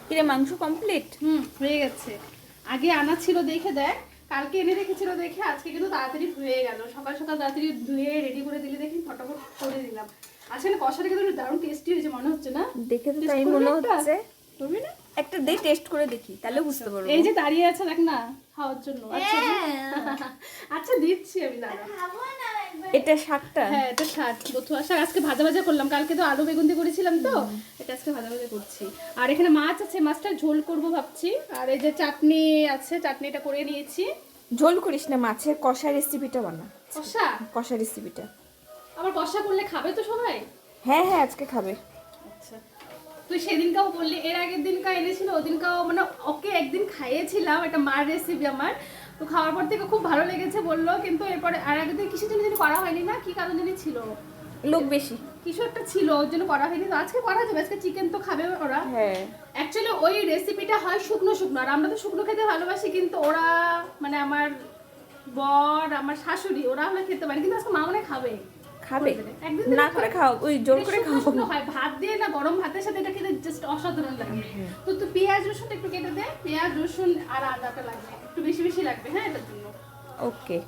কিরে মাংস কমপ্লিট? হয়ে গেছে। আগে আনা ছিল দেখে দেখ, কালকে এনে রেখেছিল দেখে, আজকে কিন্তু তাড়াতাড়ি হয়ে গেল। সকাল সকাল তাড়াতাড়ি ধুয়ে রেডি করে দিলে দেখি, ফটাফট করে দিলাম। আজকে না কষাটা কিন্তু দারুণ টেস্টি হয়েছে মনে হচ্ছে না? দেখে তো Taste তাই করবি মনে একটা? হচ্ছে। করবি না? একটা দে, টেস্ট করে দেখি, তাহলে বুঝতে পারবো। এই যে দাঁড়িয়ে আছে দেখ না খাওয়ার জন্য। আচ্ছা আচ্ছা দিচ্ছি আমি, দাঁড়া। এটা শাকটা? হ্যাঁ এটা শাক, বথুয়া শাক। আজকে ভাজা ভাজা করলাম, কালকে তো আলু বেগুন দিয়ে করেছিলাম, তো এটা আজকে ভাজা ভাজা করছি। আর এখানে মাছ আছে, মাছটা ঝোল করব ভাবছি। আর এই যে চাটনি আছে, চাটনিটা করে নিয়েছি। ঝোল করিস না, মাছের কষা রেসিপিটা বানা। কষা? কষা রেসিপিটা আবার কষা করলে খাবে তো সবাই? হ্যাঁ হ্যাঁ, আজকে খাবে। আচ্ছা, তুই সেদিনকাও বললি, এর আগের দিনকাও এনেছিল, ওদিনকাও মানে ওকে একদিন খাইয়েছিলাম, এটা মার রেসিপি আমার। তো খাওয়ার পর থেকে খুব ভালো লেগেছে বললো, কিন্তু এরপরে আর আগের দিন কিসের জন্য করা হয়নি না, কি কারণ জানি ছিল, লোক বেশি কিছু একটা ছিল, ওর জন্য করা হয়নি। তো আজকে করা যাবে, আজকে চিকেন তো খাবে ওরা। হ্যাঁ। অ্যাকচুয়ালি ওই রেসিপিটা হয় শুকনো শুকনো, আর আমরা তো শুকনো খেতে ভালোবাসি, কিন্তু ওরা মানে আমার বর, আমার শাশুড়ি, ওরা হলে খেতে পারে, কিন্তু আজকে মা মনে হয় খাবে। খাবে একদিন না করে খাও, ওই জোর করে শুকনো খাও। শুকনো হয়, ভাত দিয়ে না গরম ভাতের সাথে এটা খেতে জাস্ট অসাধারণ লাগে। তো তুই পেঁয়াজ রসুন একটু কেটে দে, পেঁয়াজ রসুন আর আদাটা লাগবে, একটু বেশি বেশি লাগবে, হ্যাঁ এটার জন্য। ওকে।